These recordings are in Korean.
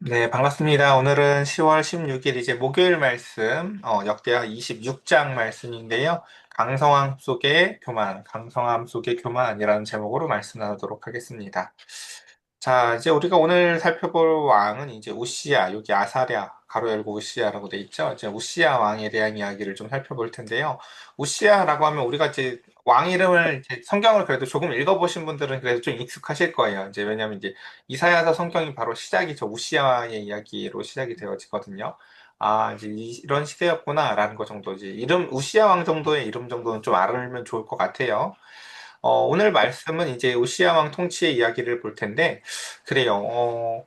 네, 반갑습니다. 오늘은 10월 16일 이제 목요일 말씀, 역대하 26장 말씀인데요. 강성함 속의 교만, 강성함 속의 교만이라는 제목으로 말씀 나누도록 하겠습니다. 자, 이제 우리가 오늘 살펴볼 왕은 이제 우시야, 여기 아사랴, 가로 열고 우시야라고 돼 있죠. 이제 우시야 왕에 대한 이야기를 좀 살펴볼 텐데요. 우시야라고 하면 우리가 이제 왕 이름을 이제 성경을 그래도 조금 읽어보신 분들은 그래도 좀 익숙하실 거예요. 이제 왜냐면 이제 이사야서 성경이 바로 시작이 저 우시야의 이야기로 시작이 되어지거든요. 아, 이제 이런 시대였구나라는 거 정도 이제 이름 우시야 왕 정도의 이름 정도는 좀 알면 좋을 것 같아요. 오늘 말씀은 이제 우시야 왕 통치의 이야기를 볼 텐데, 그래요.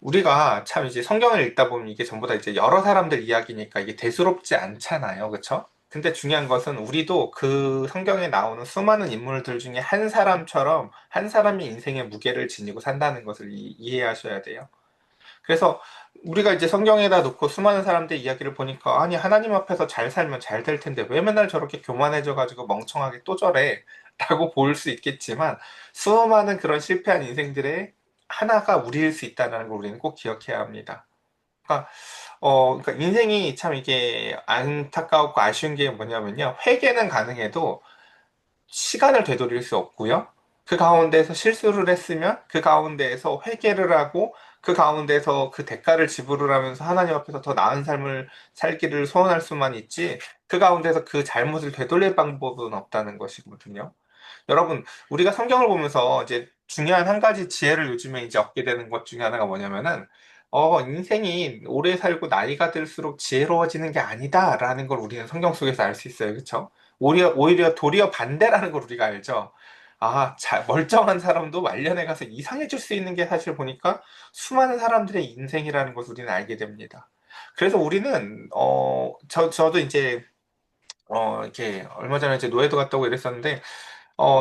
우리가 참 이제 성경을 읽다 보면 이게 전부 다 이제 여러 사람들 이야기니까 이게 대수롭지 않잖아요. 그쵸? 근데 중요한 것은 우리도 그 성경에 나오는 수많은 인물들 중에 한 사람처럼 한 사람의 인생의 무게를 지니고 산다는 것을 이해하셔야 돼요. 그래서 우리가 이제 성경에다 놓고 수많은 사람들 이야기를 보니까 아니 하나님 앞에서 잘 살면 잘 될 텐데 왜 맨날 저렇게 교만해져 가지고 멍청하게 또 저래 라고 볼 수 있겠지만 수많은 그런 실패한 인생들의 하나가 우리일 수 있다는 걸 우리는 꼭 기억해야 합니다. 그러니까 그러니까 인생이 참 이게 안타까웠고 아쉬운 게 뭐냐면요. 회개는 가능해도 시간을 되돌릴 수 없고요. 그 가운데서 실수를 했으면 그 가운데에서 회개를 하고 그 가운데서 그 대가를 지불을 하면서 하나님 앞에서 더 나은 삶을 살기를 소원할 수만 있지 그 가운데서 그 잘못을 되돌릴 방법은 없다는 것이거든요. 여러분, 우리가 성경을 보면서 이제 중요한 한 가지 지혜를 요즘에 이제 얻게 되는 것 중에 하나가 뭐냐면은, 인생이 오래 살고 나이가 들수록 지혜로워지는 게 아니다라는 걸 우리는 성경 속에서 알 수 있어요. 그쵸? 오히려 도리어 반대라는 걸 우리가 알죠. 아, 멀쩡한 사람도 말년에 가서 이상해질 수 있는 게 사실 보니까 수많은 사람들의 인생이라는 것을 우리는 알게 됩니다. 그래서 우리는, 저도 이제, 이렇게 얼마 전에 이제 노예도 갔다 오고 이랬었는데,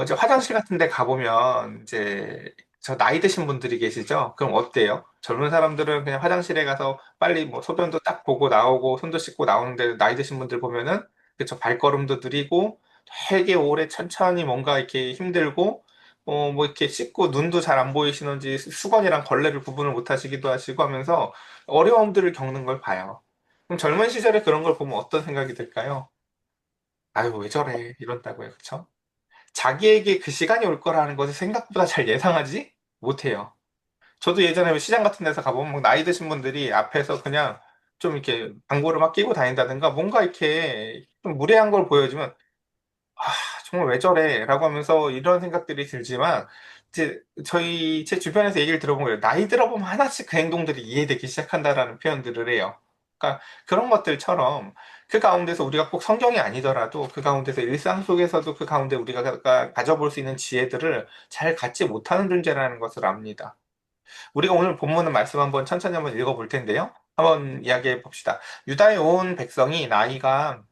이제 화장실 같은 데 가보면, 이제, 저 나이 드신 분들이 계시죠? 그럼 어때요? 젊은 사람들은 그냥 화장실에 가서 빨리 뭐 소변도 딱 보고 나오고, 손도 씻고 나오는데, 나이 드신 분들 보면은, 그쵸, 발걸음도 느리고, 되게 오래 천천히 뭔가 이렇게 힘들고, 뭐 이렇게 씻고 눈도 잘 안 보이시는지 수건이랑 걸레를 구분을 못 하시기도 하시고 하면서 어려움들을 겪는 걸 봐요. 그럼 젊은 시절에 그런 걸 보면 어떤 생각이 들까요? 아유, 왜 저래? 이런다고요. 그쵸? 자기에게 그 시간이 올 거라는 것을 생각보다 잘 예상하지 못해요. 저도 예전에 시장 같은 데서 가보면 막 나이 드신 분들이 앞에서 그냥 좀 이렇게 방구를 막 끼고 다닌다든가 뭔가 이렇게 좀 무례한 걸 보여주면 아, 정말 왜 저래? 라고 하면서 이런 생각들이 들지만 이제 제 주변에서 얘기를 들어본 거예요. 나이 들어보면 하나씩 그 행동들이 이해되기 시작한다라는 표현들을 해요. 그러니까 그런 것들처럼 그 가운데서 우리가 꼭 성경이 아니더라도 그 가운데서 일상 속에서도 그 가운데 우리가 가져볼 수 있는 지혜들을 잘 갖지 못하는 존재라는 것을 압니다. 우리가 오늘 본문의 말씀 한번 천천히 한번 읽어볼 텐데요. 한번 이야기해 봅시다. 유다에 온 백성이 나이가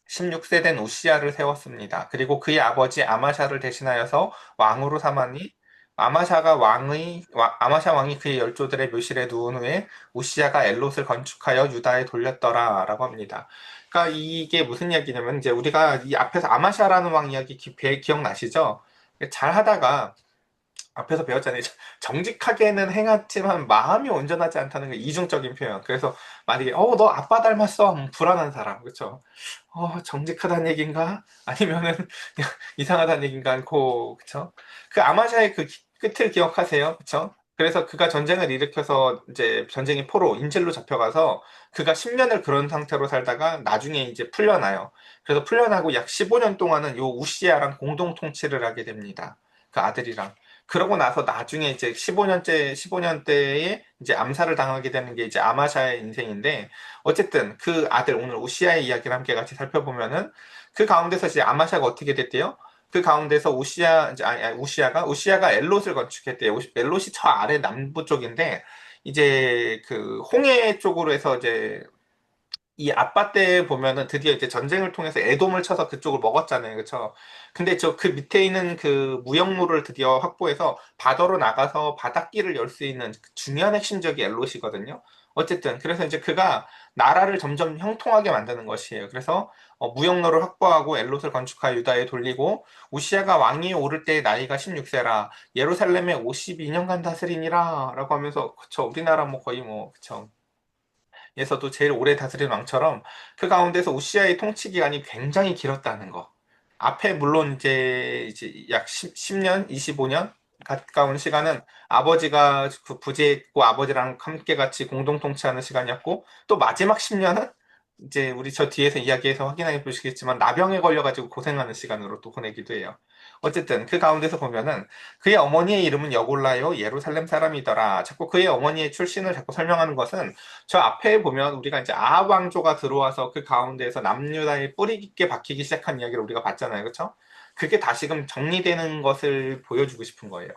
16세 된 우시야를 세웠습니다. 그리고 그의 아버지 아마샤를 대신하여서 왕으로 삼았니 아마샤 왕이 그의 열조들의 묘실에 누운 후에 우시야가 엘롯을 건축하여 유다에 돌렸더라라고 합니다. 그러니까 이게 무슨 이야기냐면 이제 우리가 이 앞에서 아마샤라는 왕 이야기 기억나시죠? 잘 하다가 앞에서 배웠잖아요. 정직하게는 행하지만 마음이 온전하지 않다는 게 이중적인 표현. 그래서 만약에 너 아빠 닮았어. 불안한 사람. 그렇죠? 정직하다는 얘기인가? 아니면은 그냥 이상하다는 얘기인가 않고, 그쵸? 그 아마샤의 그 끝을 기억하세요. 그쵸? 그래서 그가 전쟁을 일으켜서 이제 전쟁의 포로 인질로 잡혀가서 그가 10년을 그런 상태로 살다가 나중에 이제 풀려나요. 그래서 풀려나고 약 15년 동안은 요 우시야랑 공동 통치를 하게 됩니다. 그 아들이랑. 그러고 나서 나중에 이제 15년대에 이제 암살을 당하게 되는 게 이제 아마샤의 인생인데 어쨌든 그 아들 오늘 우시아의 이야기를 함께 같이 살펴보면은 그 가운데서 이제 아마샤가 어떻게 됐대요? 그 가운데서 이제 우시아가 엘롯을 건축했대요. 엘롯이 저 아래 남부 쪽인데 이제 그 홍해 쪽으로 해서 이제 이 아빠 때 보면은 드디어 이제 전쟁을 통해서 에돔을 쳐서 그쪽을 먹었잖아요. 그쵸? 근데 저 그 밑에 있는 그 무역로를 드디어 확보해서 바다로 나가서 바닷길을 열 수 있는 그 중요한 핵심적이 엘롯이거든요. 어쨌든 그래서 이제 그가 나라를 점점 형통하게 만드는 것이에요. 그래서 무역로를 확보하고 엘롯을 건축하여 유다에 돌리고 우시아가 왕위에 오를 때 나이가 16세라 예루살렘에 52년간 다스리니라 라고 하면서 그쵸 우리나라 뭐 거의 뭐 그쵸 에서도 제일 오래 다스린 왕처럼 그 가운데서 우시아의 통치 기간이 굉장히 길었다는 거. 앞에 물론 이제 약 10년, 25년 가까운 시간은 아버지가 그 부재했고 아버지랑 함께 같이 공동 통치하는 시간이었고 또 마지막 10년은 이제 우리 저 뒤에서 이야기해서 확인해 보시겠지만 나병에 걸려가지고 고생하는 시간으로 또 보내기도 해요. 어쨌든 그 가운데서 보면은 그의 어머니의 이름은 여골라요 예루살렘 사람이더라. 자꾸 그의 어머니의 출신을 자꾸 설명하는 것은 저 앞에 보면 우리가 이제 아합 왕조가 들어와서 그 가운데에서 남유다에 뿌리 깊게 박히기 시작한 이야기를 우리가 봤잖아요. 그렇죠? 그게 다시금 정리되는 것을 보여주고 싶은 거예요.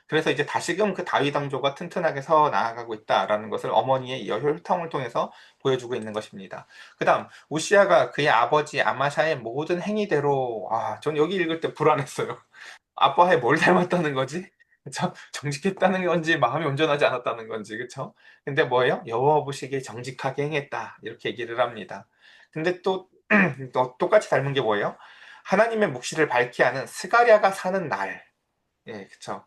그래서 이제 다시금 그 다윗 왕조가 튼튼하게 서 나아가고 있다라는 것을 어머니의 혈통을 통해서 보여주고 있는 것입니다. 그다음 우시아가 그의 아버지 아마샤의 모든 행위대로 전 여기 읽을 때 불안했어요. 아빠에 뭘 닮았다는 거지? 그쵸? 정직했다는 건지 마음이 온전하지 않았다는 건지 그쵸? 근데 뭐예요? 여호와 보시기에 정직하게 행했다 이렇게 얘기를 합니다. 근데 또, 또 똑같이 닮은 게 뭐예요? 하나님의 묵시를 밝히 하는 스가랴가 사는 날. 예, 그쵸?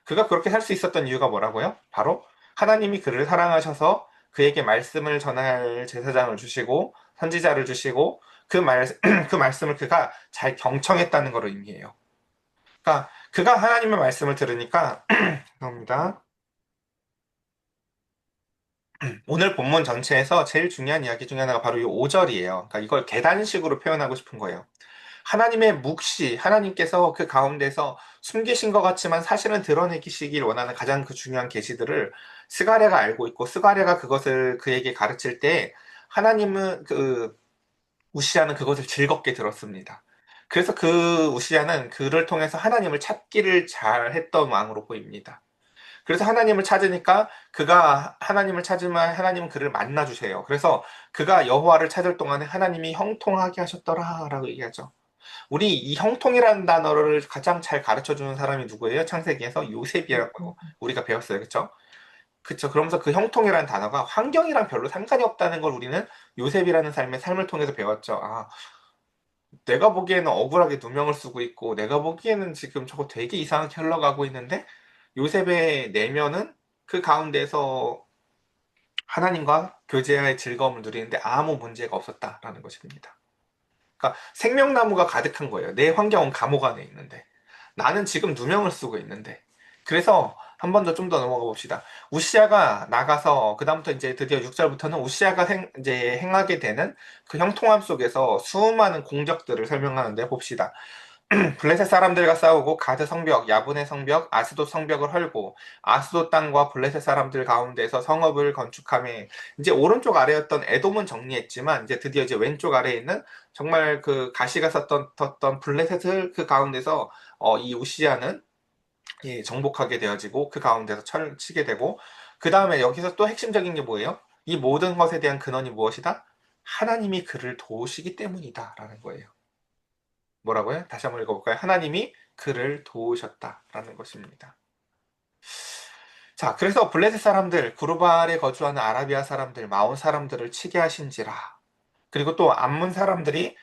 그가 그렇게 살 수 있었던 이유가 뭐라고요? 바로 하나님이 그를 사랑하셔서 그에게 말씀을 전할 제사장을 주시고 선지자를 주시고 그 말씀을 그가 잘 경청했다는 것을 의미해요. 그러니까 그가 하나님의 말씀을 들으니까 죄송합니다. 오늘 본문 전체에서 제일 중요한 이야기 중에 하나가 바로 이 5절이에요. 그러니까 이걸 계단식으로 표현하고 싶은 거예요. 하나님의 묵시, 하나님께서 그 가운데서 숨기신 것 같지만 사실은 드러내기시길 원하는 가장 그 중요한 계시들을 스가랴가 알고 있고 스가랴가 그것을 그에게 가르칠 때 하나님은 우시아는 그것을 즐겁게 들었습니다. 그래서 그 우시아는 그를 통해서 하나님을 찾기를 잘했던 왕으로 보입니다. 그래서 하나님을 찾으니까 그가 하나님을 찾으면 하나님은 그를 만나 주세요. 그래서 그가 여호와를 찾을 동안에 하나님이 형통하게 하셨더라라고 얘기하죠. 우리 이 형통이라는 단어를 가장 잘 가르쳐 주는 사람이 누구예요? 창세기에서 요셉이라고 우리가 배웠어요. 그렇죠? 그쵸. 그러면서 그 형통이라는 단어가 환경이랑 별로 상관이 없다는 걸 우리는 요셉이라는 삶의 삶을 통해서 배웠죠. 내가 보기에는 억울하게 누명을 쓰고 있고, 내가 보기에는 지금 저거 되게 이상하게 흘러가고 있는데, 요셉의 내면은 그 가운데서 하나님과 교제의 즐거움을 누리는데 아무 문제가 없었다라는 것입니다. 그러니까 생명나무가 가득한 거예요. 내 환경은 감옥 안에 있는데. 나는 지금 누명을 쓰고 있는데. 그래서 한 번 더 좀 더 넘어가 봅시다. 우시아가 나가서 그다음부터 이제 드디어 6절부터는 우시아가 이제 행하게 되는 그 형통함 속에서 수많은 공적들을 설명하는데 봅시다. 블레셋 사람들과 싸우고 가드 성벽, 야분의 성벽, 아스돗 성벽을 헐고 아스돗 땅과 블레셋 사람들 가운데서 성읍을 건축하며 이제 오른쪽 아래였던 에돔은 정리했지만 이제 드디어 이제 왼쪽 아래에 있는 정말 그 가시가 떴던 블레셋을 그 가운데서 이 우시아는 정복하게 되어지고 그 가운데서 철을 치게 되고 그 다음에 여기서 또 핵심적인 게 뭐예요? 이 모든 것에 대한 근원이 무엇이다? 하나님이 그를 도우시기 때문이다라는 거예요. 뭐라고요? 다시 한번 읽어볼까요? 하나님이 그를 도우셨다라는 것입니다. 자, 그래서 블레셋 사람들, 구르발에 거주하는 아라비아 사람들, 마온 사람들을 치게 하신지라. 그리고 또 암문 사람들이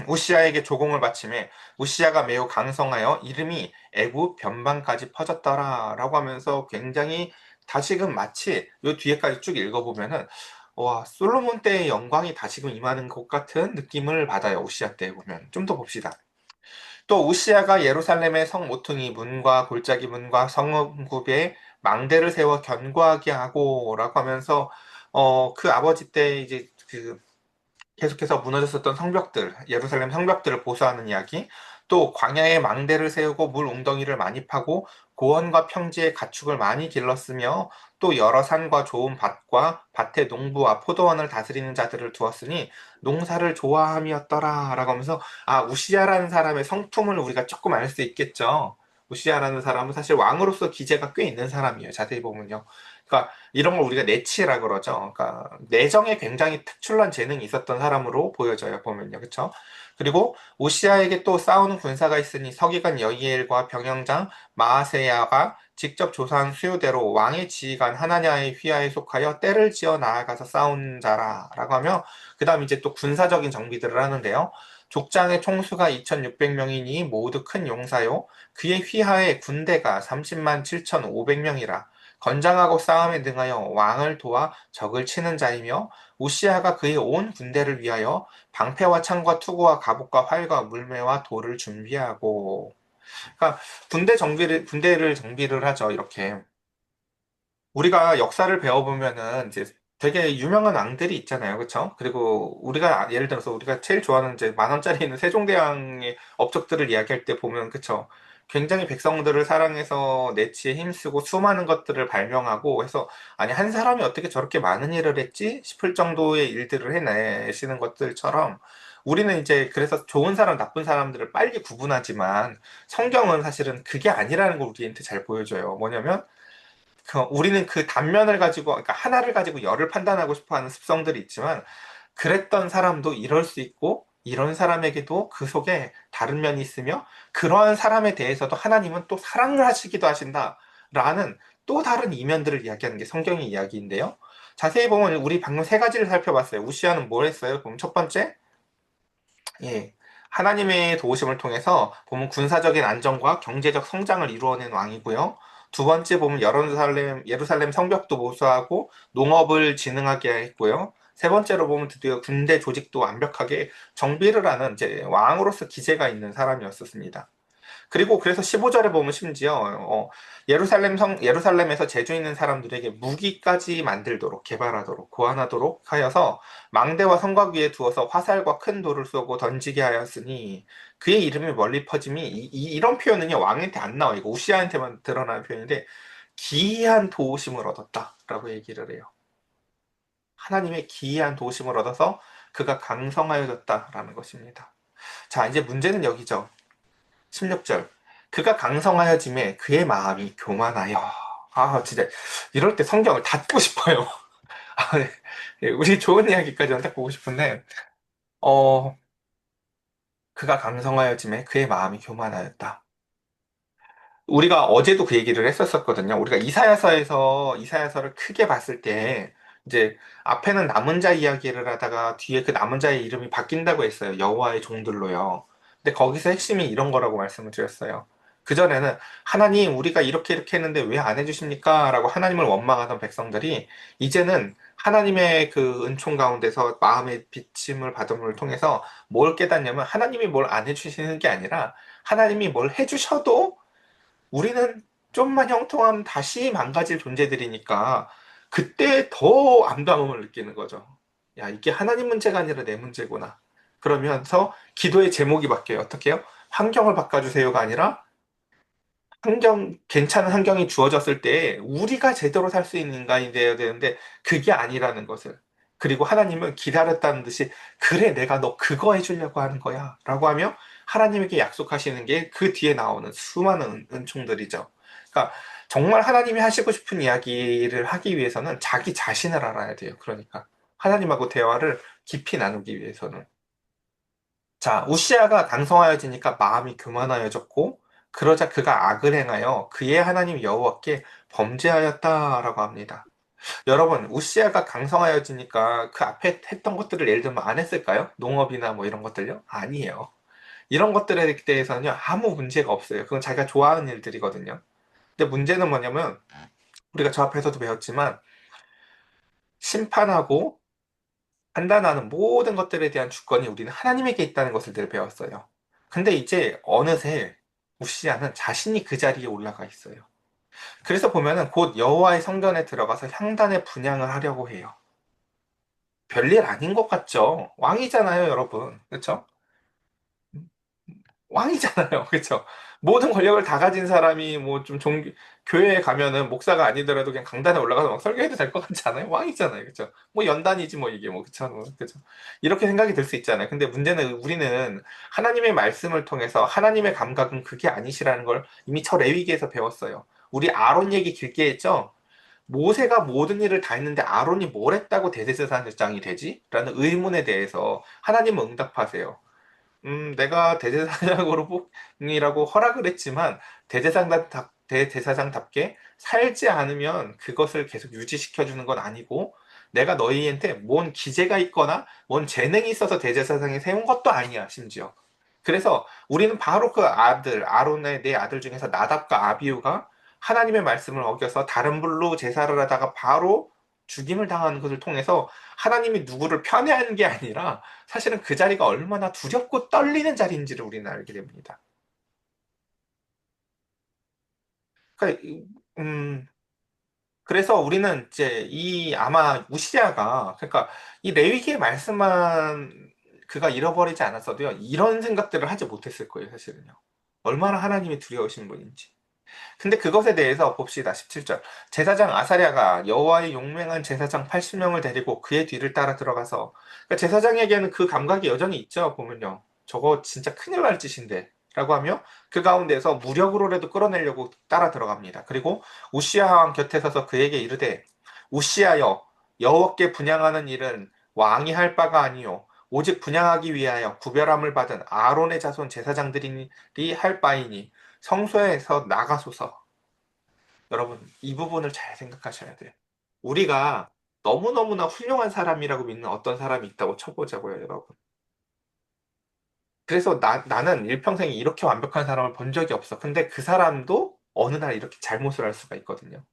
우시아에게 조공을 바치매 우시아가 매우 강성하여 이름이 애굽 변방까지 퍼졌더라라고 하면서 굉장히 다시금 마치 요 뒤에까지 쭉 읽어보면은 와 솔로몬 때의 영광이 다시금 임하는 것 같은 느낌을 받아요. 우시아 때 보면 좀 더 봅시다. 또 우시아가 예루살렘의 성 모퉁이 문과 골짜기 문과 성읍굽에 망대를 세워 견고하게 하고라고 하면서 그 아버지 때 이제 계속해서 무너졌었던 성벽들, 예루살렘 성벽들을 보수하는 이야기, 또 광야에 망대를 세우고 물 웅덩이를 많이 파고 고원과 평지에 가축을 많이 길렀으며 또 여러 산과 좋은 밭과 밭의 농부와 포도원을 다스리는 자들을 두었으니 농사를 좋아함이었더라 라고 하면서 우시아라는 사람의 성품을 우리가 조금 알 수 있겠죠. 우시아라는 사람은 사실 왕으로서 기재가 꽤 있는 사람이에요. 자세히 보면요. 그러니까 이런 걸 우리가 내치라 그러죠. 그러니까 내정에 굉장히 특출난 재능이 있었던 사람으로 보여져요. 보면요. 그렇죠? 그리고 우시아에게 또 싸우는 군사가 있으니 서기관 여이엘과 병영장 마아세야가 직접 조사한 수요대로 왕의 지휘관 하나냐의 휘하에 속하여 때를 지어 나아가서 싸운 자라라고 하며 그 다음 이제 또 군사적인 정비들을 하는데요. 족장의 총수가 2,600명이니 모두 큰 용사요. 그의 휘하에 군대가 30만 7,500명이라 건장하고 싸움에 능하여 왕을 도와 적을 치는 자이며 우시아가 그의 온 군대를 위하여 방패와 창과 투구와 갑옷과 활과 물매와 돌을 준비하고 그러니까 군대를 정비를 하죠. 이렇게 우리가 역사를 배워보면은 이제 되게 유명한 왕들이 있잖아요. 그렇죠? 그리고 우리가 예를 들어서 우리가 제일 좋아하는 이제 10,000원짜리 있는 세종대왕의 업적들을 이야기할 때 보면 그렇죠? 굉장히 백성들을 사랑해서 내치에 힘쓰고 수많은 것들을 발명하고 해서 아니 한 사람이 어떻게 저렇게 많은 일을 했지 싶을 정도의 일들을 해내시는 것들처럼 우리는 이제 그래서 좋은 사람 나쁜 사람들을 빨리 구분하지만 성경은 사실은 그게 아니라는 걸 우리한테 잘 보여줘요. 뭐냐면 우리는 그 단면을 가지고, 그러니까 하나를 가지고 열을 판단하고 싶어 하는 습성들이 있지만, 그랬던 사람도 이럴 수 있고, 이런 사람에게도 그 속에 다른 면이 있으며, 그러한 사람에 대해서도 하나님은 또 사랑을 하시기도 하신다. 라는 또 다른 이면들을 이야기하는 게 성경의 이야기인데요. 자세히 보면 우리 방금 세 가지를 살펴봤어요. 우시아는 뭘 했어요? 그럼 첫 번째, 예. 하나님의 도우심을 통해서 보면 군사적인 안정과 경제적 성장을 이루어낸 왕이고요. 두 번째 보면 예루살렘 성벽도 보수하고 농업을 진흥하게 했고요. 세 번째로 보면 드디어 군대 조직도 완벽하게 정비를 하는 이제 왕으로서 기재가 있는 사람이었었습니다. 그리고 그래서 15절에 보면 심지어 예루살렘에서 재주 있는 사람들에게 무기까지 만들도록 개발하도록 고안하도록 하여서 망대와 성곽 위에 두어서 화살과 큰 돌을 쏘고 던지게 하였으니 그의 이름이 멀리 퍼짐이 런 표현은요 왕한테 안 나와. 이거 우시아한테만 드러나는 표현인데 기이한 도우심을 얻었다라고 얘기를 해요. 하나님의 기이한 도우심을 얻어서 그가 강성하여졌다라는 것입니다. 자, 이제 문제는 여기죠. 16절. 그가 강성하여짐에 그의 마음이 교만하여. 아, 진짜 이럴 때 성경을 닫고 싶어요. 아, 네. 예, 우리 좋은 이야기까지는 딱 보고 싶은데, 어, 그가 강성하여짐에 그의 마음이 교만하였다. 우리가 어제도 그 얘기를 했었었거든요. 우리가 이사야서를 크게 봤을 때, 이제 앞에는 남은 자 이야기를 하다가 뒤에 그 남은 자의 이름이 바뀐다고 했어요. 여호와의 종들로요. 근데 거기서 핵심이 이런 거라고 말씀을 드렸어요. 그전에는 하나님, 우리가 이렇게 이렇게 했는데 왜 안 해주십니까? 라고 하나님을 원망하던 백성들이 이제는 하나님의 그 은총 가운데서 마음의 비침을 받음을 통해서 뭘 깨닫냐면 하나님이 뭘 안 해주시는 게 아니라 하나님이 뭘 해주셔도 우리는 좀만 형통하면 다시 망가질 존재들이니까 그때 더 암담함을 느끼는 거죠. 야, 이게 하나님 문제가 아니라 내 문제구나. 그러면서 기도의 제목이 바뀌어요. 어떻게 해요? 환경을 바꿔주세요가 아니라 괜찮은 환경이 주어졌을 때 우리가 제대로 살 수 있는 인간이 되어야 되는데 그게 아니라는 것을. 그리고 하나님은 기다렸다는 듯이 그래, 내가 너 그거 해주려고 하는 거야. 라고 하며 하나님에게 약속하시는 게 그 뒤에 나오는 수많은 은총들이죠. 그러니까 정말 하나님이 하시고 싶은 이야기를 하기 위해서는 자기 자신을 알아야 돼요. 그러니까 하나님하고 대화를 깊이 나누기 위해서는. 자, 우시아가 강성하여지니까 마음이 교만하여졌고, 그러자 그가 악을 행하여 그의 하나님 여호와께 범죄하였다라고 합니다. 여러분, 우시아가 강성하여지니까 그 앞에 했던 것들을 예를 들면 안 했을까요? 농업이나 뭐 이런 것들요? 아니에요. 이런 것들에 대해서는요, 아무 문제가 없어요. 그건 자기가 좋아하는 일들이거든요. 근데 문제는 뭐냐면, 우리가 저 앞에서도 배웠지만, 심판하고 판단하는 모든 것들에 대한 주권이 우리는 하나님에게 있다는 것을 늘 배웠어요. 근데 이제 어느새 우시아는 자신이 그 자리에 올라가 있어요. 그래서 보면은 곧 여호와의 성전에 들어가서 향단의 분향을 하려고 해요. 별일 아닌 것 같죠? 왕이잖아요, 여러분. 그렇죠? 왕이잖아요. 그렇죠? 모든 권력을 다 가진 사람이 뭐 좀 교회에 가면은 목사가 아니더라도 그냥 강단에 올라가서 막 설교해도 될 것 같지 않아요? 왕이잖아요. 그쵸? 뭐 연단이지 뭐 이게 뭐 그쵸? 뭐, 그쵸? 이렇게 생각이 들 수 있잖아요. 근데 문제는 우리는 하나님의 말씀을 통해서 하나님의 감각은 그게 아니시라는 걸 이미 저 레위기에서 배웠어요. 우리 아론 얘기 길게 했죠? 모세가 모든 일을 다 했는데 아론이 뭘 했다고 대제사장이 되지? 라는 의문에 대해서 하나님은 응답하세요. 내가 대제사장으로 뽑이라고 허락을 했지만 대제사장답게 살지 않으면 그것을 계속 유지시켜 주는 건 아니고 내가 너희한테 뭔 기재가 있거나 뭔 재능이 있어서 대제사장에 세운 것도 아니야, 심지어. 그래서 우리는 바로 그 아들, 아론의 네 아들 중에서 나답과 아비후가 하나님의 말씀을 어겨서 다른 불로 제사를 하다가 바로 죽임을 당하는 것을 통해서 하나님이 누구를 편애하는 게 아니라 사실은 그 자리가 얼마나 두렵고 떨리는 자리인지를 우리는 알게 됩니다. 그러니까, 그래서 우리는 이제 이 아마 우시아가 그러니까 이 레위기의 말씀만 그가 잃어버리지 않았어도요 이런 생각들을 하지 못했을 거예요 사실은요. 얼마나 하나님이 두려우신 분인지. 근데 그것에 대해서 봅시다. 17절. 제사장 아사랴가 여호와의 용맹한 제사장 80명을 데리고 그의 뒤를 따라 들어가서 그러니까 제사장에게는 그 감각이 여전히 있죠. 보면요. 저거 진짜 큰일 날 짓인데 라고 하며 그 가운데서 무력으로라도 끌어내려고 따라 들어갑니다. 그리고 우시아 왕 곁에 서서 그에게 이르되 우시아여 여호와께 분향하는 일은 왕이 할 바가 아니요 오직 분향하기 위하여 구별함을 받은 아론의 자손 제사장들이 할 바이니 성소에서 나가소서. 여러분, 이 부분을 잘 생각하셔야 돼요. 우리가 너무너무나 훌륭한 사람이라고 믿는 어떤 사람이 있다고 쳐보자고요, 여러분. 그래서 나는 일평생에 이렇게 완벽한 사람을 본 적이 없어. 근데 그 사람도 어느 날 이렇게 잘못을 할 수가 있거든요.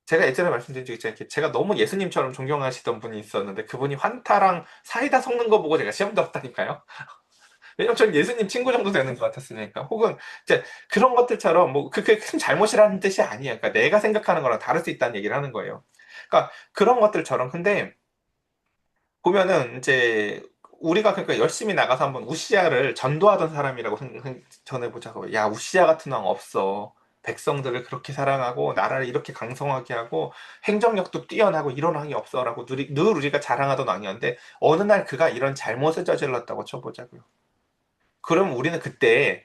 제가 예전에 말씀드린 적 있잖아요. 제가 너무 예수님처럼 존경하시던 분이 있었는데 그분이 환타랑 사이다 섞는 거 보고 제가 시험 들었다니까요. 왜냐면 전 예수님 친구 정도 되는 것 같았으니까. 혹은 이제 그런 것들처럼 뭐 그게 큰 잘못이라는 뜻이 아니에요. 그러니까 내가 생각하는 거랑 다를 수 있다는 얘기를 하는 거예요. 그러니까 그런 것들처럼 근데 보면은 이제 우리가 그러니까 열심히 나가서 한번 우시아를 전도하던 사람이라고 전해보자고. 야, 우시아 같은 왕 없어. 백성들을 그렇게 사랑하고 나라를 이렇게 강성하게 하고 행정력도 뛰어나고 이런 왕이 없어라고 늘 우리가 자랑하던 왕이었는데 어느 날 그가 이런 잘못을 저질렀다고 쳐보자고요. 그럼 우리는 그때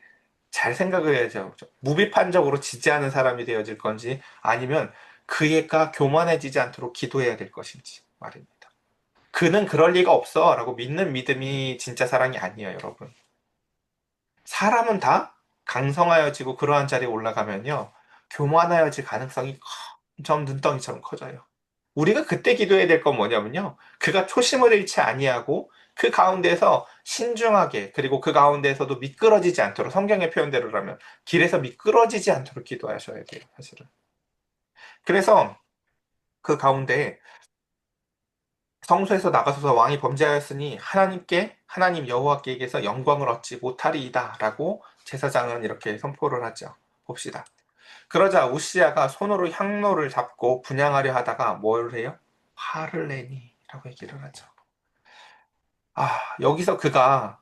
잘 생각을 해야죠. 무비판적으로 지지하는 사람이 되어질 건지 아니면 그애가 교만해지지 않도록 기도해야 될 것인지 말입니다. 그는 그럴 리가 없어 라고 믿는 믿음이 진짜 사랑이 아니에요, 여러분. 사람은 다 강성하여지고 그러한 자리에 올라가면요. 교만하여질 가능성이 점 눈덩이처럼 커져요. 우리가 그때 기도해야 될 건 뭐냐면요. 그가 초심을 잃지 아니하고 그 가운데서 신중하게 그리고 그 가운데서도 미끄러지지 않도록 성경의 표현대로라면 길에서 미끄러지지 않도록 기도하셔야 돼요, 사실은. 그래서 그 가운데 성소에서 나가소서 왕이 범죄하였으니 하나님 여호와께서 영광을 얻지 못하리이다라고 제사장은 이렇게 선포를 하죠. 봅시다. 그러자 우시아가 손으로 향로를 잡고 분향하려 하다가 뭘 해요? 화를 내니라고 얘기를 하죠. 여기서 그가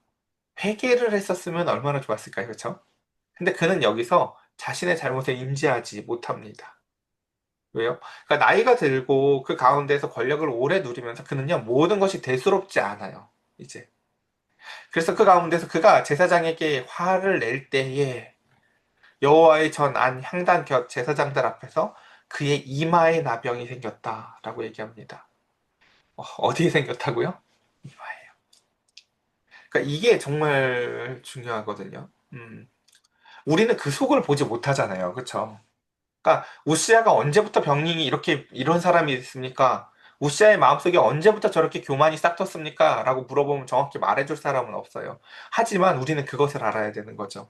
회개를 했었으면 얼마나 좋았을까요? 그렇죠? 근데 그는 여기서 자신의 잘못에 인지하지 못합니다. 왜요? 그러니까 나이가 들고 그 가운데서 권력을 오래 누리면서 그는요 모든 것이 대수롭지 않아요. 이제 그래서 그 가운데서 그가 제사장에게 화를 낼 때에 여호와의 전 안 향단 곁 제사장들 앞에서 그의 이마에 나병이 생겼다라고 얘기합니다. 어디에 생겼다고요? 이마에요. 그러니까 이게 정말 중요하거든요. 우리는 그 속을 보지 못하잖아요. 그렇죠? 그러니까 우시아가 언제부터 병링이 이렇게 이런 사람이 있습니까? 우시아의 마음속에 언제부터 저렇게 교만이 싹 텄습니까? 라고 물어보면 정확히 말해줄 사람은 없어요. 하지만 우리는 그것을 알아야 되는 거죠.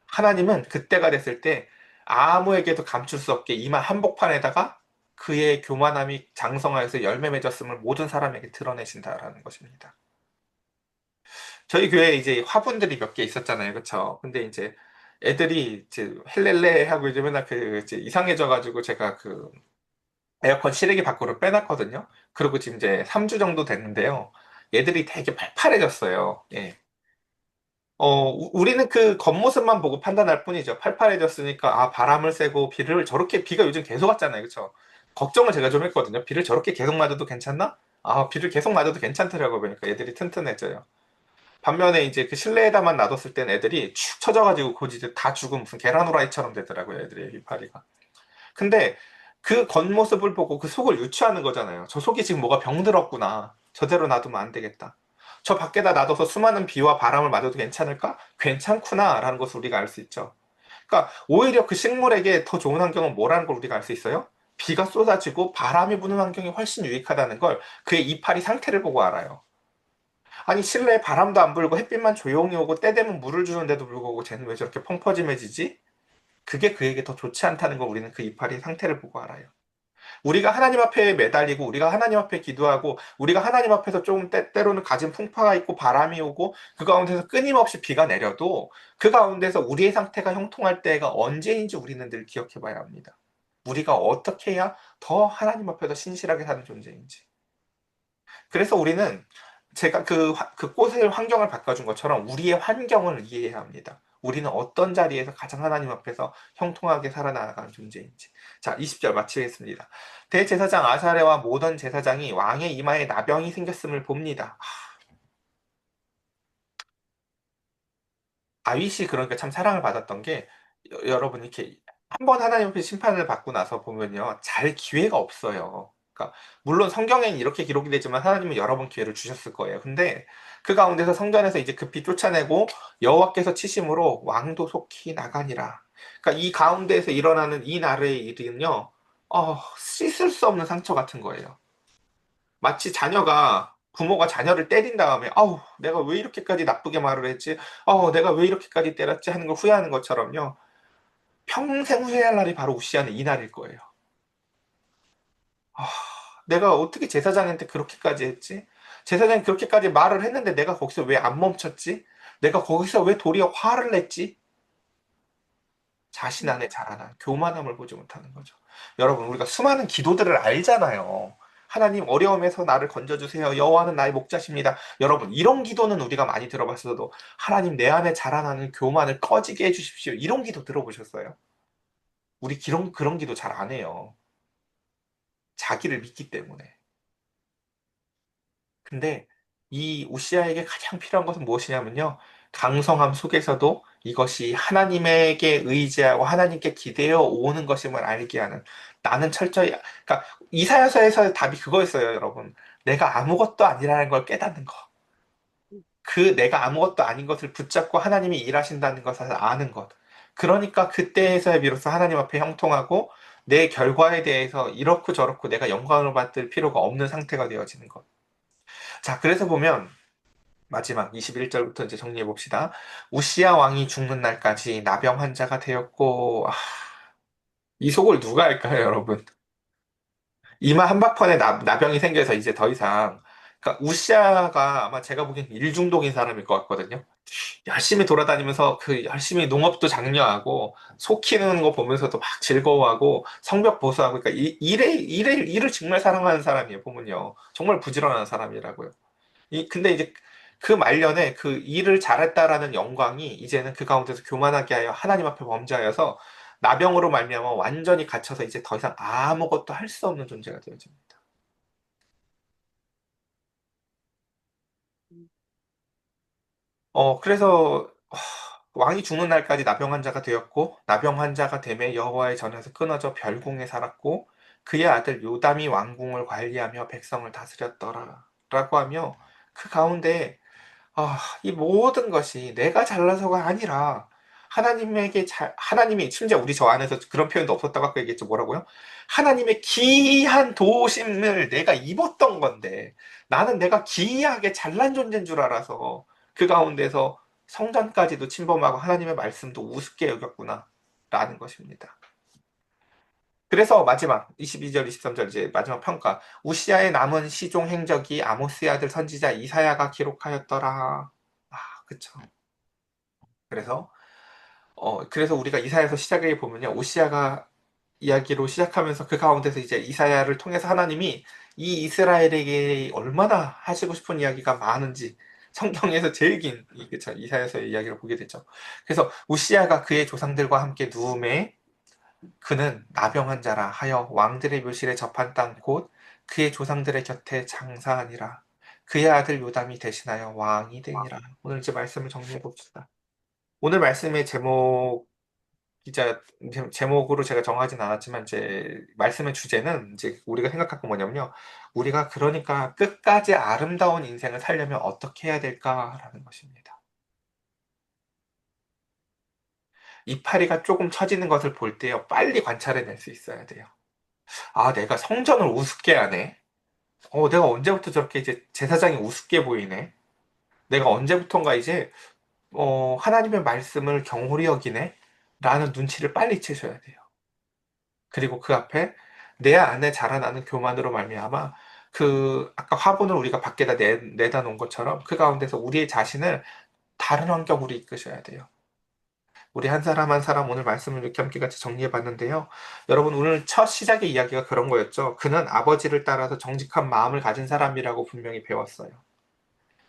하나님은 그때가 됐을 때 아무에게도 감출 수 없게 이마 한복판에다가 그의 교만함이 장성하여서 열매 맺었음을 모든 사람에게 드러내신다라는 것입니다. 저희 교회에 이제 화분들이 몇 개 있었잖아요. 그쵸? 근데 이제 애들이 이제 헬렐레 하고 이제 맨날 그 이제 이상해져가지고 제가 그 에어컨 실외기 밖으로 빼놨거든요. 그리고 지금 이제 3주 정도 됐는데요. 얘들이 되게 팔팔해졌어요. 예. 우리는 그 겉모습만 보고 판단할 뿐이죠. 팔팔해졌으니까, 아, 바람을 쐬고 비를 저렇게, 비가 요즘 계속 왔잖아요. 그쵸? 걱정을 제가 좀 했거든요. 비를 저렇게 계속 맞아도 괜찮나? 아, 비를 계속 맞아도 괜찮더라고요. 보니까 애들이 튼튼해져요. 반면에 이제 그 실내에다만 놔뒀을 땐 애들이 축 처져가지고 고지 다 죽은 무슨 계란 후라이처럼 되더라고요. 애들이 이파리가. 근데 그 겉모습을 보고 그 속을 유추하는 거잖아요. 저 속이 지금 뭐가 병들었구나. 저대로 놔두면 안 되겠다. 저 밖에다 놔둬서 수많은 비와 바람을 맞아도 괜찮을까? 괜찮구나. 라는 것을 우리가 알 수 있죠. 그러니까 오히려 그 식물에게 더 좋은 환경은 뭐라는 걸 우리가 알 수 있어요? 비가 쏟아지고 바람이 부는 환경이 훨씬 유익하다는 걸 그의 이파리 상태를 보고 알아요. 아니 실내에 바람도 안 불고 햇빛만 조용히 오고 때 되면 물을 주는데도 불구하고 쟤는 왜 저렇게 펑퍼짐해지지? 그게 그에게 더 좋지 않다는 걸 우리는 그 이파리 상태를 보고 알아요. 우리가 하나님 앞에 매달리고 우리가 하나님 앞에 기도하고 우리가 하나님 앞에서 조금 때로는 가진 풍파가 있고 바람이 오고 그 가운데서 끊임없이 비가 내려도 그 가운데서 우리의 상태가 형통할 때가 언제인지 우리는 늘 기억해 봐야 합니다. 우리가 어떻게 해야 더 하나님 앞에서 신실하게 사는 존재인지. 그래서 우리는 제가 그 꽃의 환경을 바꿔준 것처럼 우리의 환경을 이해해야 합니다. 우리는 어떤 자리에서 가장 하나님 앞에서 형통하게 살아나가는 존재인지. 자, 20절 마치겠습니다. 대제사장 아사랴와 모든 제사장이 왕의 이마에 나병이 생겼음을 봅니다. 다윗이 그러니까 참 사랑을 받았던 게 여러분 이렇게 한 번 하나님 앞에 심판을 받고 나서 보면요 잘 기회가 없어요. 그러니까 물론 성경에는 이렇게 기록이 되지만 하나님은 여러 번 기회를 주셨을 거예요. 근데 그 가운데서 성전에서 이제 급히 쫓아내고 여호와께서 치심으로 왕도 속히 나가니라. 그러니까 이 가운데에서 일어나는 이 나라의 일은요, 씻을 수 없는 상처 같은 거예요. 마치 자녀가 부모가 자녀를 때린 다음에 아우 내가 왜 이렇게까지 나쁘게 말을 했지? 내가 왜 이렇게까지 때렸지? 하는 걸 후회하는 것처럼요. 평생 후회할 날이 바로 우시아는 이날일 거예요. 아, 내가 어떻게 제사장한테 그렇게까지 했지? 제사장이 그렇게까지 말을 했는데 내가 거기서 왜 안 멈췄지? 내가 거기서 왜 도리어 화를 냈지? 자신 안에 자라난 교만함을 보지 못하는 거죠. 여러분, 우리가 수많은 기도들을 알잖아요. 하나님 어려움에서 나를 건져주세요. 여호와는 나의 목자십니다. 여러분, 이런 기도는 우리가 많이 들어봤어도 하나님 내 안에 자라나는 교만을 꺼지게 해주십시오. 이런 기도 들어보셨어요? 우리 그런 기도 잘 안 해요. 자기를 믿기 때문에. 근데 이 우시아에게 가장 필요한 것은 무엇이냐면요. 강성함 속에서도 이것이 하나님에게 의지하고 하나님께 기대어 오는 것임을 알게 하는 나는 철저히 그러니까 이사야서에서의 답이 그거였어요, 여러분. 내가 아무것도 아니라는 걸 깨닫는 거. 그 내가 아무것도 아닌 것을 붙잡고 하나님이 일하신다는 것을 아는 것. 그러니까 그때에서야 비로소 하나님 앞에 형통하고 내 결과에 대해서 이렇고 저렇고 내가 영광을 받을 필요가 없는 상태가 되어지는 것. 자, 그래서 보면 마지막 21절부터 이제 정리해 봅시다. 우시야 왕이 죽는 날까지 나병 환자가 되었고, 이 속을 누가 알까요, 여러분? 이마 한박판에 나병이 생겨서 이제 더 이상, 그러니까 우시아가 아마 제가 보기엔 일중독인 사람일 것 같거든요. 열심히 돌아다니면서 그 열심히 농업도 장려하고, 소 키우는 거 보면서도 막 즐거워하고, 성벽 보수하고, 그러니까 일을 정말 사랑하는 사람이에요, 보면요. 정말 부지런한 사람이라고요. 근데 이제 그 말년에 그 일을 잘했다라는 영광이 이제는 그 가운데서 교만하게 하여 하나님 앞에 범죄하여서 나병으로 말미암아 완전히 갇혀서 이제 더 이상 아무것도 할 수 없는 존재가 되어집니다. 그래서 왕이 죽는 날까지 나병 환자가 되었고 나병 환자가 됨에 여호와의 전에서 끊어져 별궁에 살았고 그의 아들 요담이 왕궁을 관리하며 백성을 다스렸더라 라고 하며 그 가운데 이 모든 것이 내가 잘나서가 아니라 하나님이 심지어 우리 저 안에서 그런 표현도 없었다고 아까 얘기했죠. 뭐라고요? 하나님의 기이한 도우심을 내가 입었던 건데 나는 내가 기이하게 잘난 존재인 줄 알아서 그 가운데서 성전까지도 침범하고 하나님의 말씀도 우습게 여겼구나 라는 것입니다. 그래서 마지막 22절 23절 이제 마지막 평가 우시아의 남은 시종 행적이 아모스의 아들 선지자 이사야가 기록하였더라. 그쵸. 그래서 그래서 우리가 이사야서 시작에 보면요. 오시아가 이야기로 시작하면서 그 가운데서 이제 이사야를 통해서 하나님이 이 이스라엘에게 얼마나 하시고 싶은 이야기가 많은지 성경에서 제일 긴 그쵸, 이사야서의 이야기를 보게 되죠. 그래서 우시아가 그의 조상들과 함께 누움에 그는 나병한 자라 하여 왕들의 묘실에 접한 땅 곧 그의 조상들의 곁에 장사하니라. 그의 아들 요담이 대신하여 왕이 되니라. 오늘 이제 말씀을 정리해 봅시다. 오늘 말씀의 제목으로 제가 정하진 않았지만 이제 말씀의 주제는 이제 우리가 생각할 건 뭐냐면요. 우리가 그러니까 끝까지 아름다운 인생을 살려면 어떻게 해야 될까라는 것입니다. 이파리가 조금 처지는 것을 볼 때요. 빨리 관찰해낼 수 있어야 돼요. 아, 내가 성전을 우습게 하네. 내가 언제부터 저렇게 이제 제사장이 우습게 보이네. 내가 언제부턴가 이제 하나님의 말씀을 경홀히 여기네. 라는 눈치를 빨리 채셔야 돼요. 그리고 그 앞에 내 안에 자라나는 교만으로 말미암아 그 아까 화분을 우리가 밖에다 내다 놓은 것처럼 그 가운데서 우리의 자신을 다른 환경으로 이끄셔야 돼요. 우리 한 사람 한 사람 오늘 말씀을 이렇게 함께같이 정리해 봤는데요. 여러분 오늘 첫 시작의 이야기가 그런 거였죠. 그는 아버지를 따라서 정직한 마음을 가진 사람이라고 분명히 배웠어요.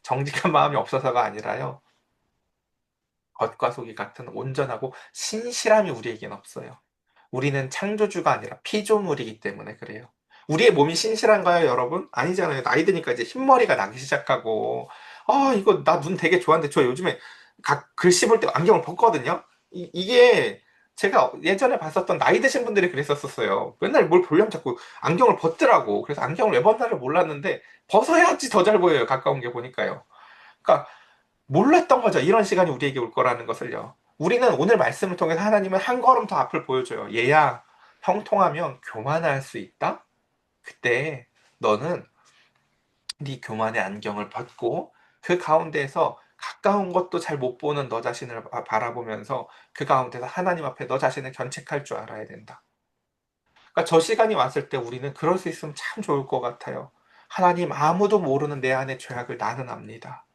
정직한 마음이 없어서가 아니라요. 겉과 속이 같은 온전하고 신실함이 우리에겐 없어요. 우리는 창조주가 아니라 피조물이기 때문에 그래요. 우리의 몸이 신실한가요, 여러분? 아니잖아요. 나이 드니까 이제 흰머리가 나기 시작하고, 이거 나 눈 되게 좋아하는데 저 요즘에 글씨 볼 때 안경을 벗거든요? 이게 제가 예전에 봤었던 나이 드신 분들이 그랬었어요. 맨날 뭘 보려면 자꾸 안경을 벗더라고. 그래서 안경을 왜 벗나를 몰랐는데, 벗어야지 더 잘 보여요. 가까운 게 보니까요. 그러니까 몰랐던 거죠. 이런 시간이 우리에게 올 거라는 것을요. 우리는 오늘 말씀을 통해서 하나님은 한 걸음 더 앞을 보여줘요. 얘야, 형통하면 교만할 수 있다? 그때 너는 네 교만의 안경을 벗고 그 가운데에서 가까운 것도 잘 못 보는 너 자신을 바라보면서 그 가운데서 하나님 앞에 너 자신을 견책할 줄 알아야 된다. 그러니까 저 시간이 왔을 때 우리는 그럴 수 있으면 참 좋을 것 같아요. 하나님 아무도 모르는 내 안의 죄악을 나는 압니다.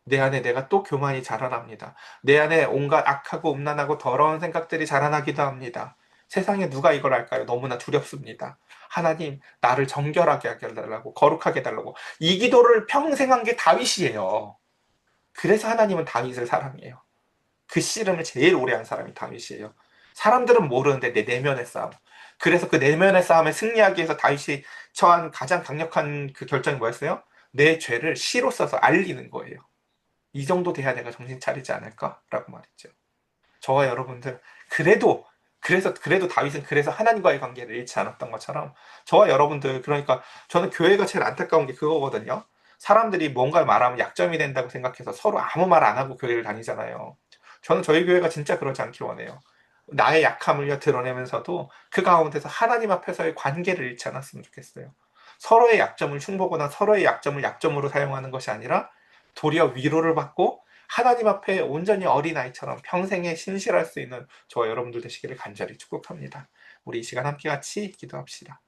내 안에 내가 또 교만이 자라납니다. 내 안에 온갖 악하고 음란하고 더러운 생각들이 자라나기도 합니다. 세상에 누가 이걸 할까요? 너무나 두렵습니다. 하나님, 나를 정결하게 하게 해달라고, 거룩하게 해달라고. 이 기도를 평생 한 게 다윗이에요. 그래서 하나님은 다윗을 사랑해요. 그 씨름을 제일 오래 한 사람이 다윗이에요. 사람들은 모르는데 내 내면의 싸움. 그래서 그 내면의 싸움에 승리하기 위해서 다윗이 처한 가장 강력한 그 결정이 뭐였어요? 내 죄를 시로 써서 알리는 거예요. 이 정도 돼야 내가 정신 차리지 않을까라고 말했죠. 저와 여러분들 그래도 다윗은 그래서 하나님과의 관계를 잃지 않았던 것처럼 저와 여러분들 그러니까 저는 교회가 제일 안타까운 게 그거거든요. 사람들이 뭔가를 말하면 약점이 된다고 생각해서 서로 아무 말 안 하고 교회를 다니잖아요. 저는 저희 교회가 진짜 그러지 않길 원해요. 나의 약함을 드러내면서도 그 가운데서 하나님 앞에서의 관계를 잃지 않았으면 좋겠어요. 서로의 약점을 흉보거나 서로의 약점을 약점으로 사용하는 것이 아니라 도리어 위로를 받고 하나님 앞에 온전히 어린아이처럼 평생에 신실할 수 있는 저와 여러분들 되시기를 간절히 축복합니다. 우리 이 시간 함께 같이 기도합시다.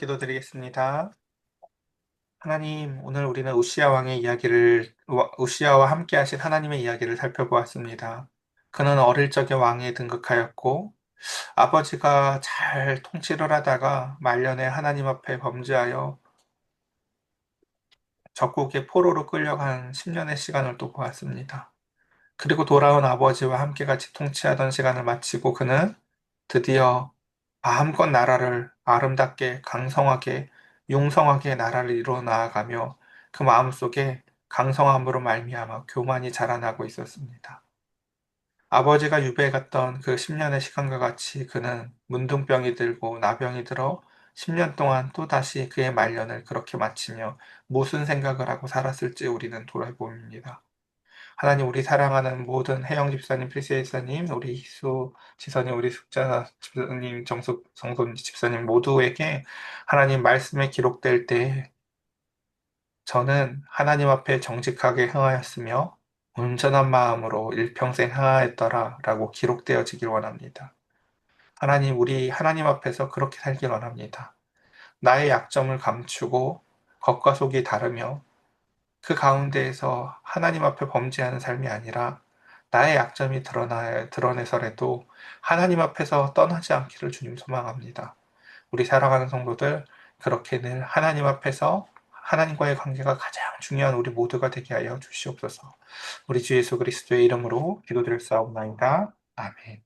기도드리겠습니다. 하나님, 오늘 우리는 우시야 왕의 우시야와 함께 하신 하나님의 이야기를 살펴보았습니다. 그는 어릴 적에 왕에 등극하였고, 아버지가 잘 통치를 하다가 말년에 하나님 앞에 범죄하여 적국의 포로로 끌려간 10년의 시간을 또 보았습니다. 그리고 돌아온 아버지와 함께 같이 통치하던 시간을 마치고 그는 드디어 마음껏 나라를 아름답게 강성하게 용성하게 나라를 이루어 나아가며 그 마음속에 강성함으로 말미암아 교만이 자라나고 있었습니다. 아버지가 유배했던 그 10년의 시간과 같이 그는 문둥병이 들고 나병이 들어 10년 동안 또다시 그의 말년을 그렇게 마치며 무슨 생각을 하고 살았을지 우리는 돌아봅니다. 하나님, 우리 사랑하는 모든 혜영 집사님, 프리시아 집사님, 우리 희수 지사님, 우리 숙자 집사님, 정손 집사님 모두에게 하나님 말씀에 기록될 때 저는 하나님 앞에 정직하게 행하였으며 온전한 마음으로 일평생 행하였더라 라고 기록되어지길 원합니다. 하나님, 우리 하나님 앞에서 그렇게 살길 원합니다. 나의 약점을 감추고 겉과 속이 다르며 그 가운데에서 하나님 앞에 범죄하는 삶이 아니라 나의 약점이 드러내서라도 하나님 앞에서 떠나지 않기를 주님 소망합니다. 우리 사랑하는 성도들, 그렇게 늘 하나님 앞에서 하나님과의 관계가 가장 중요한 우리 모두가 되게 하여 주시옵소서. 우리 주 예수 그리스도의 이름으로 기도드릴 사옵나이다. 아멘.